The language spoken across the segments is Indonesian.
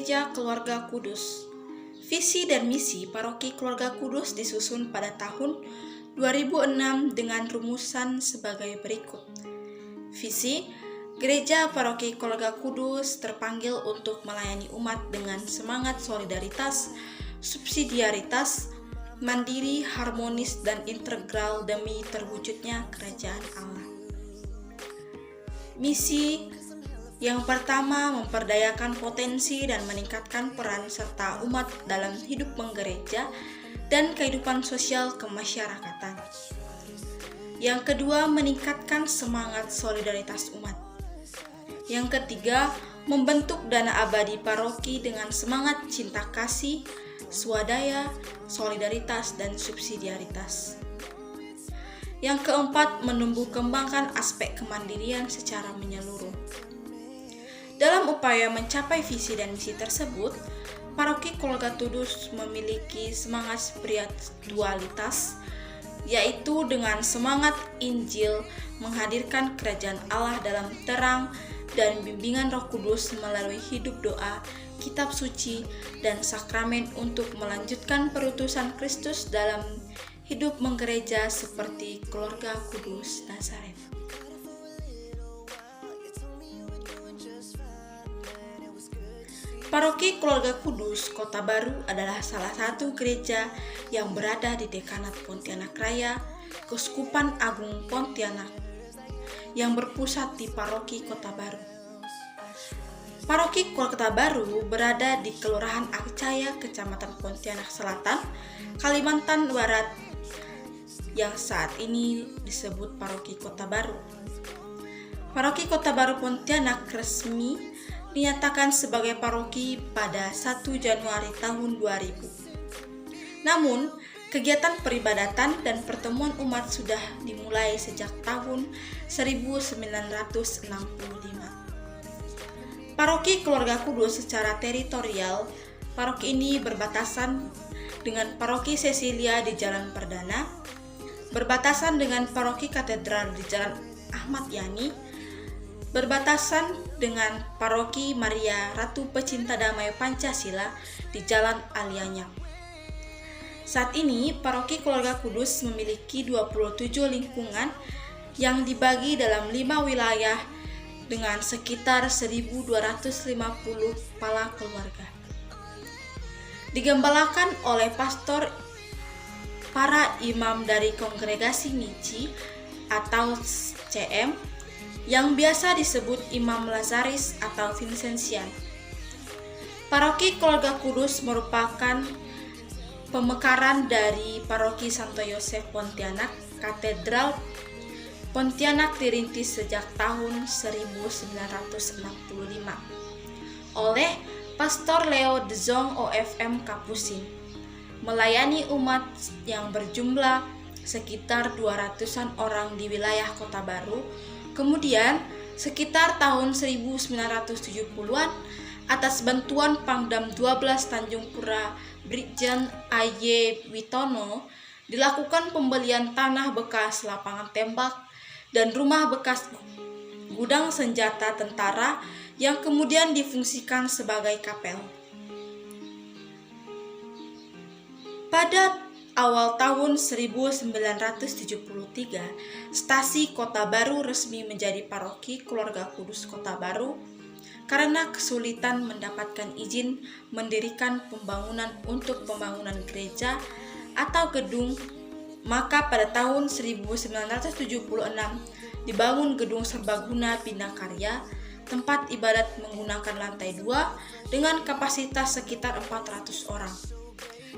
Gereja Keluarga Kudus. Visi dan misi Paroki Keluarga Kudus disusun pada tahun 2006 dengan rumusan sebagai berikut. Visi, Gereja Paroki Keluarga Kudus terpanggil untuk melayani umat dengan semangat solidaritas, subsidiaritas, mandiri, harmonis, dan integral demi terwujudnya kerajaan Allah. Misi yang pertama, memperdayakan potensi dan meningkatkan peran serta umat dalam hidup menggereja dan kehidupan sosial kemasyarakatan. Yang kedua, meningkatkan semangat solidaritas umat. Yang ketiga, membentuk dana abadi paroki dengan semangat cinta kasih, swadaya, solidaritas, dan subsidiaritas. Yang keempat, menumbuh kembangkan aspek kemandirian secara menyeluruh. Dalam upaya mencapai visi dan misi tersebut, Paroki Keluarga Kudus memiliki semangat spiritualitas, yaitu dengan semangat Injil menghadirkan kerajaan Allah dalam terang dan bimbingan Roh Kudus melalui hidup doa, kitab suci, dan sakramen untuk melanjutkan perutusan Kristus dalam hidup menggereja seperti Keluarga Kudus Nazaret. Paroki Keluarga Kudus Kota Baru adalah salah satu gereja yang berada di Dekanat Pontianak Raya, Keuskupan Agung Pontianak, yang berpusat di Paroki Kota Baru. Paroki Kota Baru berada di Kelurahan Akcaya, Kecamatan Pontianak Selatan, Kalimantan Barat, yang saat ini disebut Paroki Kota Baru. Paroki Kota Baru Pontianak resmi dinyatakan sebagai paroki pada 1 Januari tahun 2000. Namun, kegiatan peribadatan dan pertemuan umat sudah dimulai sejak tahun 1965. Paroki Keluarga Kudus secara teritorial, paroki ini berbatasan dengan Paroki Cecilia di Jalan Perdana, berbatasan dengan Paroki Katedral di Jalan Ahmad Yani, berbatasan dengan Paroki Maria Ratu Pecinta Damai Pancasila di Jalan Alianyak. Saat ini, Paroki Keluarga Kudus memiliki 27 lingkungan yang dibagi dalam 5 wilayah dengan sekitar 1.250 kepala keluarga. Digembalakan oleh pastor, para imam dari Kongregasi Niji atau CM, yang biasa disebut Imam Lazaris atau Vincenzian. Paroki Keluarga Kudus merupakan pemekaran dari Paroki Santo Yosef Pontianak. Katedral Pontianak dirintis sejak tahun 1965 oleh Pastor Leo De Jong OFM Kapusin, melayani umat yang berjumlah sekitar 200-an orang di wilayah Kota Baru. Kemudian, sekitar tahun 1970-an, atas bantuan Pangdam 12 Tanjung Pura Brigjen A.Y. Witono, dilakukan pembelian tanah bekas lapangan tembak dan rumah bekas gudang senjata tentara yang kemudian difungsikan sebagai kapel. Pada awal tahun 1973, Stasi Kota Baru resmi menjadi Paroki Keluarga Kudus Kota Baru karena kesulitan mendapatkan izin mendirikan pembangunan untuk pembangunan gereja atau gedung. Maka pada tahun 1976 dibangun gedung serbaguna Bina Karya, tempat ibadat menggunakan lantai 2 dengan kapasitas sekitar 400 orang.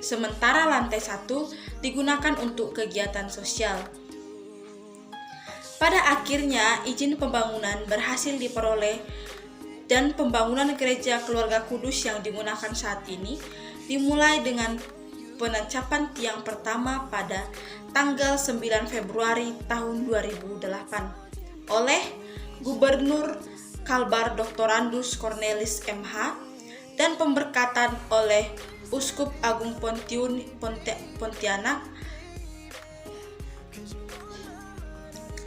Sementara lantai 1 digunakan untuk kegiatan sosial. Pada akhirnya, izin pembangunan berhasil diperoleh dan pembangunan Gereja Keluarga Kudus yang digunakan saat ini dimulai dengan penancapan tiang pertama pada tanggal 9 Februari tahun 2008 oleh Gubernur Kalbar Dr. Andus Cornelis MH dan pemberkatan oleh Uskup Agung Pontianak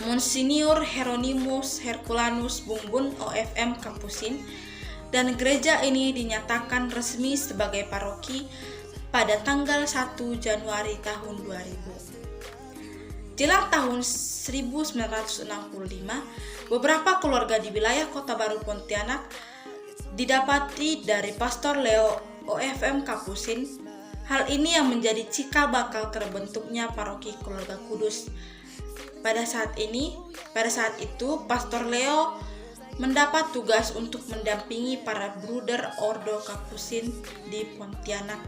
Monsinyur Hieronymus Herculanus Bungbun OFM Kapusin dan gereja ini dinyatakan resmi sebagai paroki pada tanggal 1 Januari tahun 2000. Jelang tahun 1965, beberapa keluarga di wilayah Kota Baru Pontianak didapati dari Pastor Leo OFM Kapusin. Hal ini yang menjadi cikal bakal terbentuknya paroki Keluarga Kudus. Pada saat itu, Pastor Leo mendapat tugas untuk mendampingi para bruder Ordo Kapusin di Pontianak.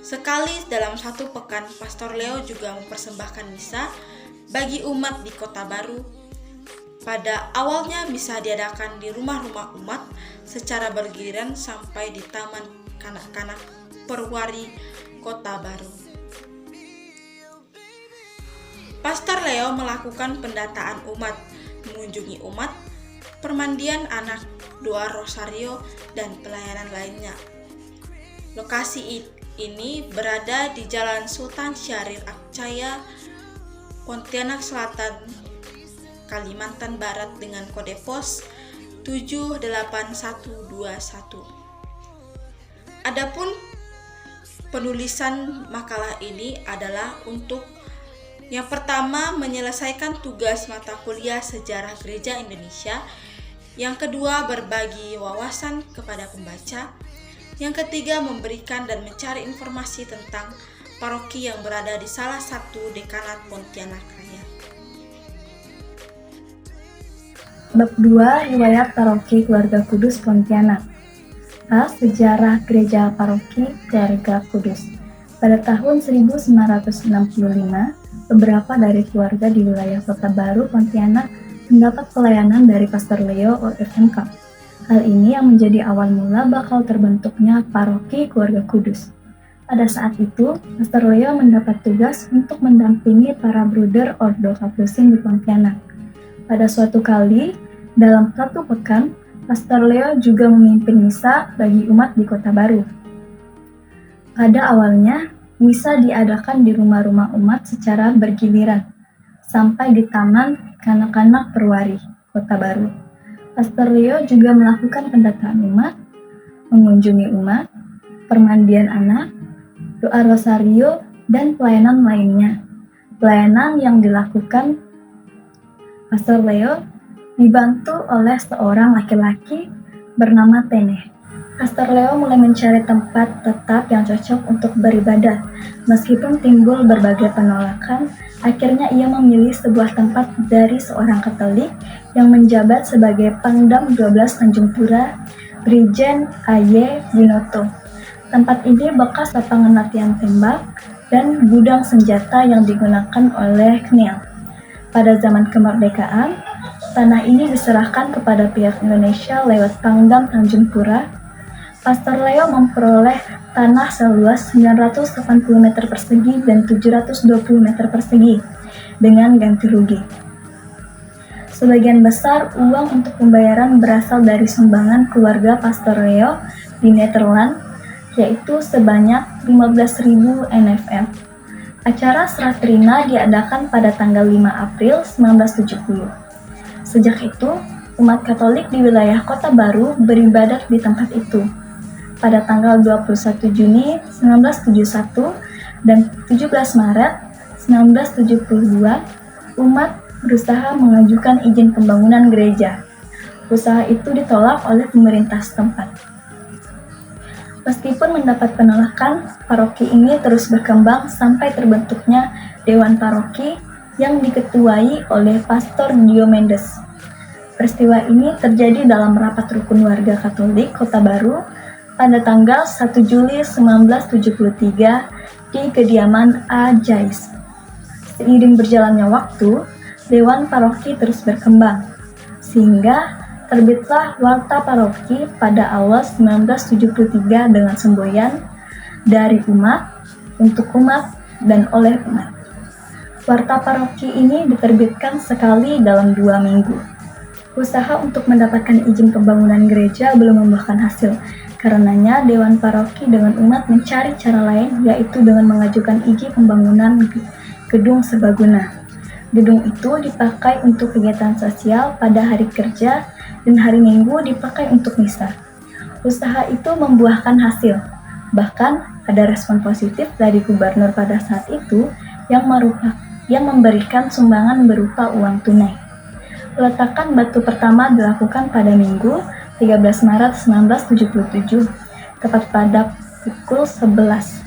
Sekali dalam satu pekan, Pastor Leo juga mempersembahkan misa bagi umat di Kota Baru. Pada awalnya misa diadakan di rumah-rumah umat secara bergiliran sampai di Taman Kanak-kanak Perwari Kota Baru. Pastor Leo melakukan pendataan umat, mengunjungi umat, permandian anak, doa rosario, dan pelayanan lainnya. Lokasi ini berada di Jalan Sultan Syahrir Akcaya, Pontianak Selatan, Kalimantan Barat dengan kode pos 78121. Adapun penulisan makalah ini adalah untuk yang pertama menyelesaikan tugas mata kuliah sejarah gereja Indonesia, yang kedua berbagi wawasan kepada pembaca, yang ketiga memberikan dan mencari informasi tentang paroki yang berada di salah satu dekanat Pontianak Raya. Bab 2, Riwayat Paroki Keluarga Kudus Pontianak. A. Sejarah Gereja Paroki Keluarga Kudus. Pada tahun 1965, beberapa dari keluarga di wilayah Kota Baru Pontianak mendapat pelayanan dari Pastor Leo OFMK. Hal ini yang menjadi awal mula bakal terbentuknya Paroki Keluarga Kudus. Pada saat itu, Pastor Leo mendapat tugas untuk mendampingi para bruder Ordo Kapusin di Pontianak. Pada suatu kali, dalam satu pekan, Pastor Leo juga memimpin misa bagi umat di Kota Baru. Pada awalnya, misa diadakan di rumah-rumah umat secara bergiliran, sampai di Taman Kanak-kanak Perwari, Kota Baru. Pastor Leo juga melakukan pendataan umat, mengunjungi umat, permandian anak, doa rosario, dan pelayanan lainnya. Pelayanan yang dilakukan Pastor Leo dibantu oleh seorang laki-laki bernama Teneh. Pastor Leo mulai mencari tempat tetap yang cocok untuk beribadah. Meskipun timbul berbagai penolakan, akhirnya ia memilih sebuah tempat dari seorang Katolik yang menjabat sebagai Pangdam 12 Tanjung Pura, Brigjen A.Y. Winoto. Tempat ini bekas lapangan latihan tembak dan gudang senjata yang digunakan oleh KNIL. Pada zaman kemerdekaan, tanah ini diserahkan kepada pihak Indonesia lewat Pangdam Tanjung Pura. Pastor Leo memperoleh tanah seluas 980 meter persegi dan 720 meter persegi dengan ganti rugi. Sebagian besar uang untuk pembayaran berasal dari sumbangan keluarga Pastor Leo di Nederland, yaitu sebanyak 15.000 NFM. Acara serah terima diadakan pada tanggal 5 April 1970. Sejak itu, umat Katolik di wilayah Kota Baru beribadat di tempat itu. Pada tanggal 21 Juni 1971 dan 17 Maret 1972, umat berusaha mengajukan izin pembangunan gereja. Usaha itu ditolak oleh pemerintah setempat. Meskipun mendapat penolakan, paroki ini terus berkembang sampai terbentuknya Dewan Paroki yang diketuai oleh Pastor Diomedes. Peristiwa ini terjadi dalam rapat rukun warga Katolik Kota Baru pada tanggal 1 Juli 1973 di kediaman A. Jais. Seiring berjalannya waktu, Dewan Paroki terus berkembang, sehingga terbitlah Warta Paroki pada awal 1973 dengan semboyan dari umat, untuk umat, dan oleh umat. Warta Paroki ini diterbitkan sekali dalam 2 minggu. Usaha untuk mendapatkan izin pembangunan gereja belum membuahkan hasil. Karenanya Dewan Paroki dengan umat mencari cara lain, yaitu dengan mengajukan izin pembangunan gedung serbaguna. Gedung itu dipakai untuk kegiatan sosial pada hari kerja dan hari Minggu dipakai untuk misa. Usaha itu membuahkan hasil. Bahkan ada respon positif dari gubernur pada saat itu yang memberikan sumbangan berupa uang tunai. Peletakan batu pertama dilakukan pada Minggu 13 Maret 1977, tepat pada pukul 11.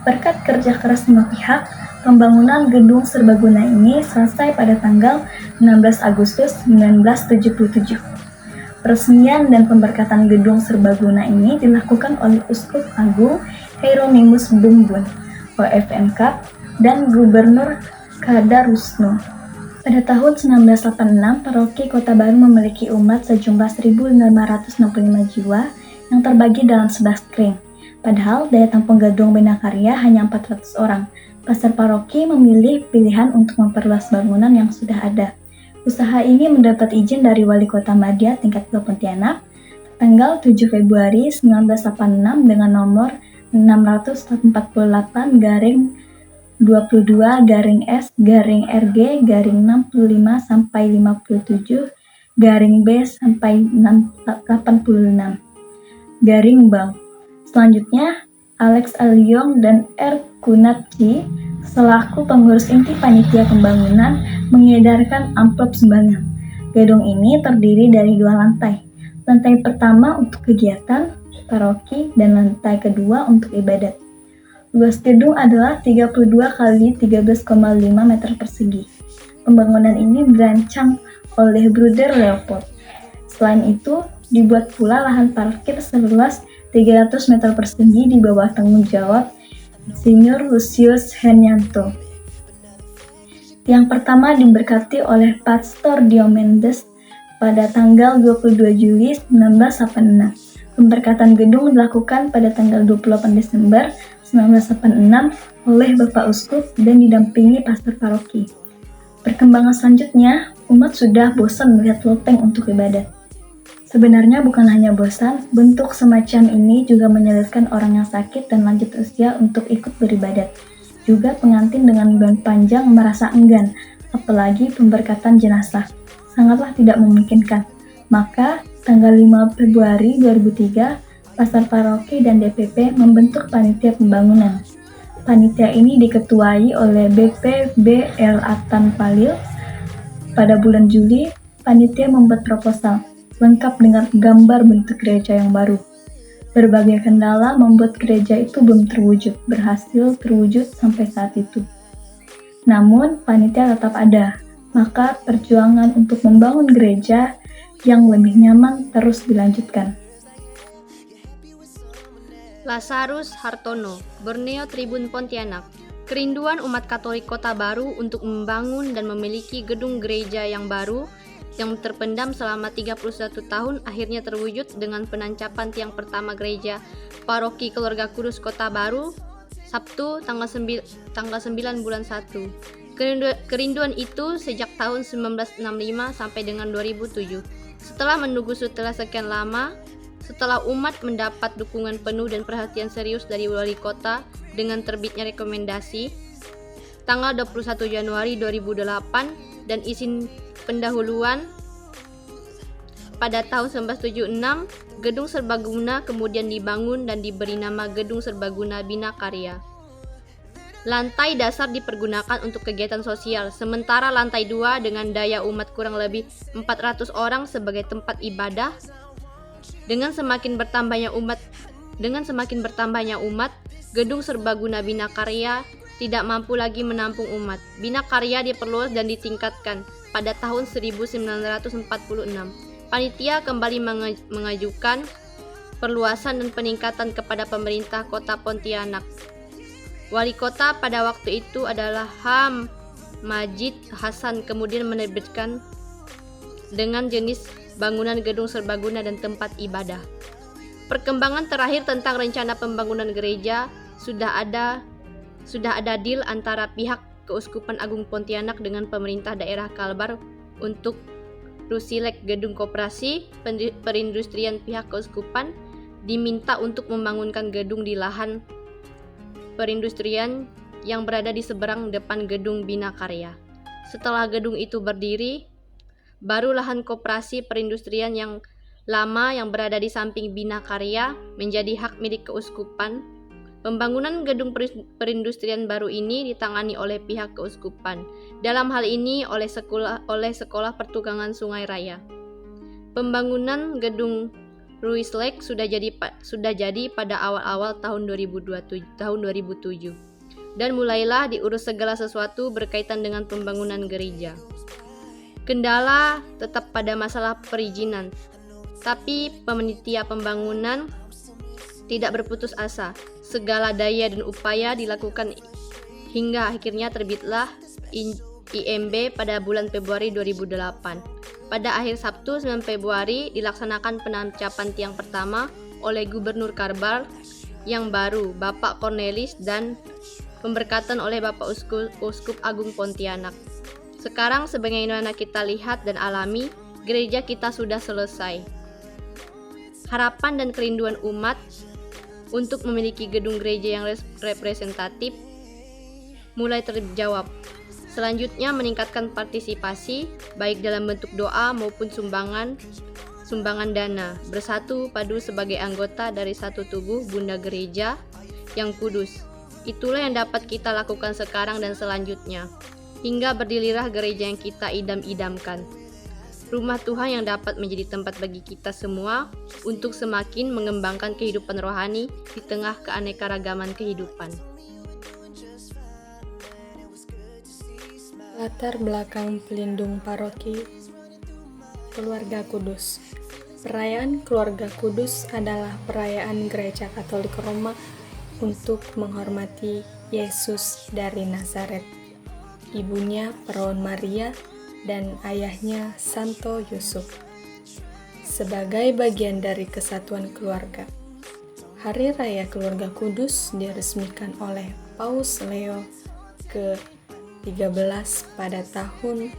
Berkat kerja keras semua pihak, pembangunan gedung serbaguna ini selesai pada tanggal 16 Agustus 1977. Peresmian dan pemberkatan gedung serbaguna ini dilakukan oleh Uskup Agung Hieronymus Bumbun, OFMK, dan Gubernur Kadarusno. Pada tahun 1986, Paroki Kota Baru memiliki umat sejumlah 1.565 jiwa yang terbagi dalam 11 kring. Padahal daya tampung gedung Bina Karya hanya 400 orang. Pastor Paroki memilih pilihan untuk memperluas bangunan yang sudah ada. Usaha ini mendapat izin dari Wali Kota Madya tingkat 2 Pontianak tanggal 7 Februari 1986 dengan nomor 644-22-RG-5-B-6-86-86-Bang. Selanjutnya, Alex Aliong dan R. Kunatji selaku pengurus inti panitia pembangunan mengedarkan amplop sumbangan. Gedung ini terdiri dari 2 lantai. Lantai pertama untuk kegiatan paroki dan lantai kedua untuk ibadat. Luas gedung adalah 32 kali 13,5 meter persegi. Pembangunan ini dirancang oleh Bruder Leopold. Selain itu, dibuat pula lahan parkir seluas 300 meter persegi di bawah tanggung jawab Insinyur Lucius Henyanto. Yang pertama diberkati oleh Pastor Diomedes pada tanggal 22 Juli 1986. Pemberkatan gedung dilakukan pada tanggal 28 Desember 1986 oleh Bapak Uskup dan didampingi pastor paroki. Perkembangan selanjutnya, umat sudah bosan melihat loteng untuk ibadat. Sebenarnya bukan hanya bosan, bentuk semacam ini juga menyulitkan orang yang sakit dan lanjut usia untuk ikut beribadat. Juga pengantin dengan bulan panjang merasa enggan, apalagi pemberkatan jenazah. Sangatlah tidak memungkinkan. Maka, tanggal 5 Februari 2003, pastor paroki dan DPP membentuk panitia pembangunan. Panitia ini diketuai oleh BP B.L. Atan Palil. Pada bulan Juli, panitia membuat proposal lengkap dengan gambar bentuk gereja yang baru. Berbagai kendala membuat gereja itu belum berhasil terwujud sampai saat itu. Namun, panitia tetap ada, maka perjuangan untuk membangun gereja yang lebih nyaman terus dilanjutkan. Lazarus Hartono, Borneo Tribun Pontianak. Kerinduan umat Katolik Kota Baru untuk membangun dan memiliki gedung gereja yang baru yang terpendam selama 31 tahun akhirnya terwujud dengan penancapan tiang pertama gereja Paroki Keluarga Kudus Kota Baru Sabtu tanggal 9 bulan 1. Kerinduan itu sejak tahun 1965 sampai dengan 2007. Setelah menunggu setelah sekian lama, setelah umat mendapat dukungan penuh dan perhatian serius dari wali kota dengan terbitnya rekomendasi tanggal 21 Januari 2008 dan izin pendahuluan pada tahun 1976, Gedung Serbaguna kemudian dibangun dan diberi nama Gedung Serbaguna Bina Karya. Lantai dasar dipergunakan untuk kegiatan sosial, sementara lantai 2 dengan daya umat kurang lebih 400 orang sebagai tempat ibadah. Dengan semakin bertambahnya umat, Gedung Serbaguna Bina Karya tidak mampu lagi menampung umat. Bina Karya diperluas dan ditingkatkan. Pada tahun 1946, panitia kembali mengajukan perluasan dan peningkatan kepada pemerintah Kota Pontianak. Wali kota pada waktu itu adalah H. Majid Hasan, kemudian menerbitkan dengan jenis bangunan gedung serbaguna dan tempat ibadah. Perkembangan terakhir tentang rencana pembangunan gereja sudah ada deal antara pihak Keuskupan Agung Pontianak dengan pemerintah daerah Kalbar untuk Rusilek Gedung Koperasi Perindustrian. Pihak Keuskupan diminta untuk membangunkan gedung di lahan perindustrian yang berada di seberang depan Gedung Bina Karya. Setelah gedung itu berdiri, baru lahan koperasi perindustrian yang lama yang berada di samping Bina Karya menjadi hak milik keuskupan. Pembangunan gedung perindustrian baru ini ditangani oleh pihak keuskupan. Dalam hal ini oleh sekolah pertukangan Sungai Raya. Pembangunan gedung Ruislek sudah jadi pada awal-awal tahun 2007 dan mulailah diurus segala sesuatu berkaitan dengan pembangunan gereja. Kendala tetap pada masalah perizinan, tapi panitia pembangunan tidak berputus asa. Segala daya dan upaya dilakukan hingga akhirnya terbitlah IMB pada bulan Februari 2008. Pada akhir Sabtu 9 Februari dilaksanakan penamcapan tiang pertama oleh Gubernur Kalbar yang baru, Bapak Cornelis, dan pemberkatan oleh Bapak Uskup Agung Pontianak. Sekarang sebagaimana kita lihat dan alami, gereja kita sudah selesai. Harapan dan kerinduan umat untuk memiliki gedung gereja yang representatif mulai terjawab. Selanjutnya meningkatkan partisipasi baik dalam bentuk doa maupun sumbangan dana, bersatu padu sebagai anggota dari satu tubuh Bunda Gereja yang kudus. Itulah yang dapat kita lakukan sekarang dan selanjutnya, hingga berdirilah gereja yang kita idam-idamkan. Rumah Tuhan yang dapat menjadi tempat bagi kita semua untuk semakin mengembangkan kehidupan rohani di tengah keanekaragaman kehidupan. Latar belakang pelindung paroki Keluarga Kudus. Perayaan Keluarga Kudus adalah perayaan Gereja Katolik Roma untuk menghormati Yesus dari Nazaret, ibunya Perawan Maria, dan ayahnya Santo Yusuf. Sebagai bagian dari kesatuan keluarga, Hari Raya Keluarga Kudus diresmikan oleh Paus Leo ke-13 pada tahun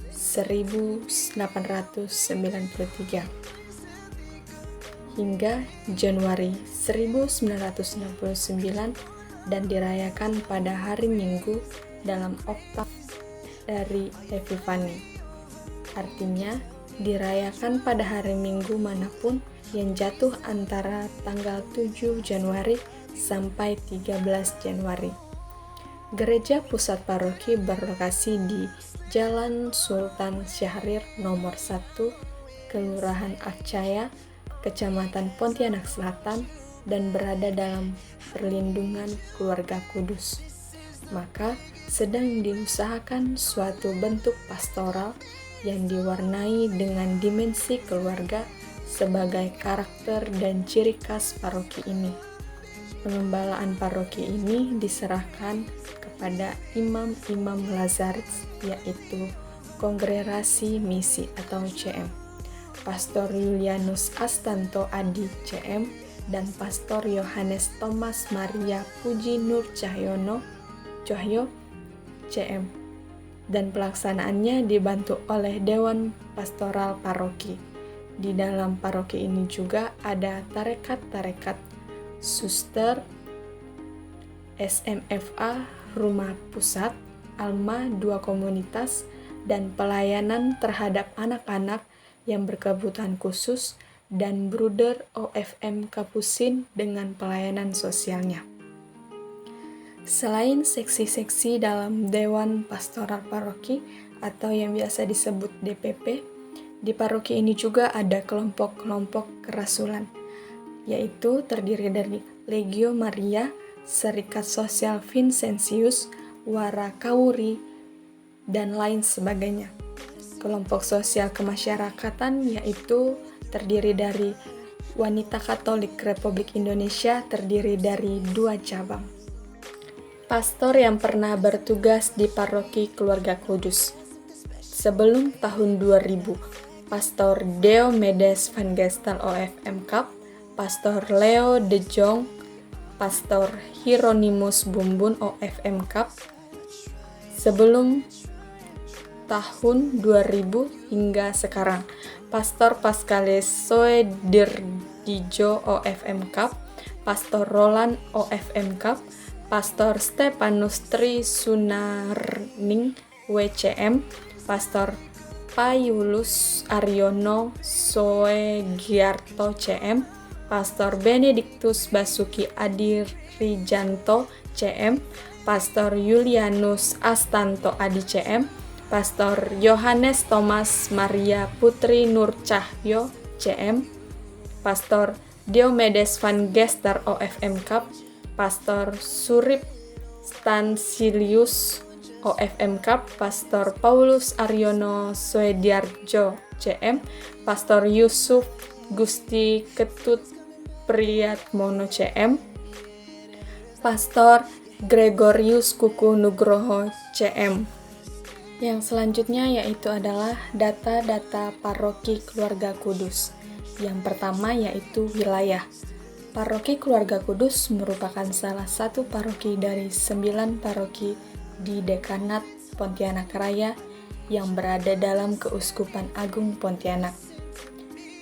1893 hingga Januari 1969 dan dirayakan pada hari Minggu dalam oktav dari Epifani. Artinya, dirayakan pada hari Minggu manapun yang jatuh antara tanggal 7 Januari sampai 13 Januari. Gereja pusat paroki berlokasi di Jalan Sultan Syahrir nomor 1, Kelurahan Akcaya, Kecamatan Pontianak Selatan, dan berada dalam perlindungan Keluarga Kudus. Maka sedang diusahakan suatu bentuk pastoral yang diwarnai dengan dimensi keluarga sebagai karakter dan ciri khas paroki ini. Pengembalaan paroki ini diserahkan kepada imam-imam Lazaris, yaitu Kongregasi Misi atau CM, Pastor Julianus Astanto Adi CM, dan Pastor Yohanes Thomas Maria Puji Nur Cahyo CM, dan pelaksanaannya dibantu oleh Dewan Pastoral Paroki. Di dalam paroki ini juga ada tarekat-tarekat, suster, SMFA, rumah pusat, Alma, 2 komunitas, dan pelayanan terhadap anak-anak yang berkebutuhan khusus, dan Bruder OFM Kapusin dengan pelayanan sosialnya. Selain seksi-seksi dalam Dewan Pastoral Paroki atau yang biasa disebut DPP, di paroki ini juga ada kelompok-kelompok kerasulan, yaitu terdiri dari Legio Maria, Serikat Sosial Vincentius, Wara Kawuri, dan lain sebagainya. Kelompok sosial kemasyarakatan yaitu terdiri dari Wanita Katolik Republik Indonesia, terdiri dari 2 cabang. Pastor yang pernah bertugas di paroki Keluarga Kudus. Sebelum tahun 2000, Pastor Diomedes van Gestel OFM Cup, Pastor Leo de Jong, Pastor Hieronymus Bumbun OFM Cup. Sebelum tahun 2000 hingga sekarang, Pastor Pascales Soederdijo OFM Cup, Pastor Roland OFM Cup, Pastor Stepanus Tri Sunarning WCM, Pastor Paulus Aryono Soegiarto CM, Pastor Benediktus Basuki Adirijanto CM, Pastor Julianus Astanto Adi CM, Pastor Yohanes Thomas Maria Putri Nur Cahyo CM, Pastor Diomedes Van Gester OFM Cup, Pastor Surip Stansilius OFM Cup, Pastor Paulus Aryono Soediarjo CM, Pastor Yusuf Gusti Ketut Priyatmono CM, Pastor Gregorius Kuku Nugroho CM. Yang selanjutnya yaitu adalah data-data paroki Keluarga Kudus. Yang pertama yaitu wilayah. Paroki Keluarga Kudus merupakan salah satu paroki dari 9 paroki di Dekanat Pontianak Raya yang berada dalam Keuskupan Agung Pontianak.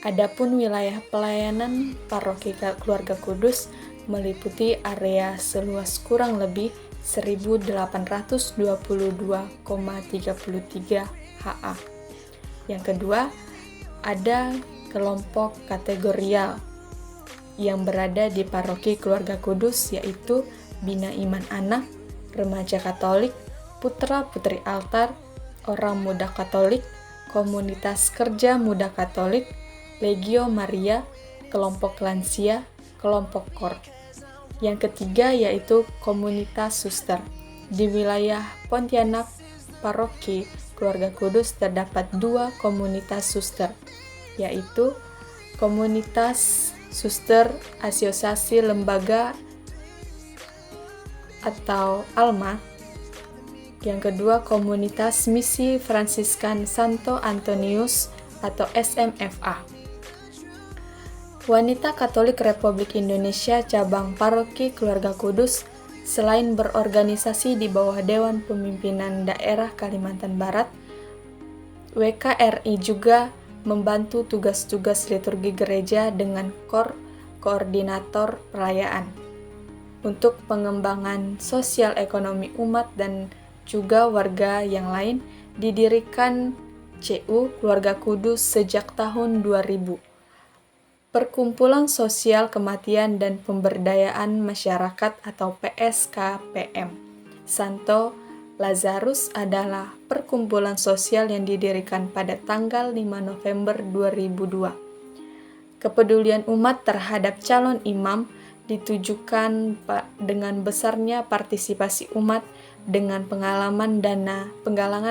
Adapun wilayah pelayanan paroki Keluarga Kudus meliputi area seluas kurang lebih 1.822,33 ha. Yang kedua, ada kelompok kategorial yang berada di paroki Keluarga Kudus, yaitu Bina Iman Anak, Remaja Katolik, Putra-Putri Altar, Orang Muda Katolik, Komunitas Kerja Muda Katolik, Legio Maria, Kelompok Lansia, Kelompok Kor. Yang ketiga yaitu komunitas suster. Di wilayah Pontianak, paroki Keluarga Kudus terdapat 2 komunitas suster, yaitu komunitas suster Asosiasi Lembaga atau ALMA. Yang kedua komunitas Misi Fransiskan Santo Antonius atau SMFA. Wanita Katolik Republik Indonesia Cabang Paroki Keluarga Kudus selain berorganisasi di bawah Dewan Pemimpinan Daerah Kalimantan Barat, WKRI juga membantu tugas-tugas liturgi gereja dengan koordinator perayaan. Untuk pengembangan sosial ekonomi umat dan juga warga yang lain, didirikan CU Keluarga Kudus sejak tahun 2000. Perkumpulan Sosial Kematian dan Pemberdayaan Masyarakat atau PSKPM Santo Lazarus adalah perkumpulan sosial yang didirikan pada tanggal 5 November 2002. Kepedulian umat terhadap calon imam ditujukan dengan besarnya partisipasi umat dengan penggalangan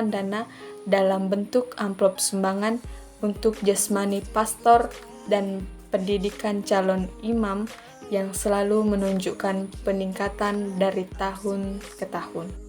dana dalam bentuk amplop sumbangan untuk jasmani pastor dan pendidikan calon imam yang selalu menunjukkan peningkatan dari tahun ke tahun.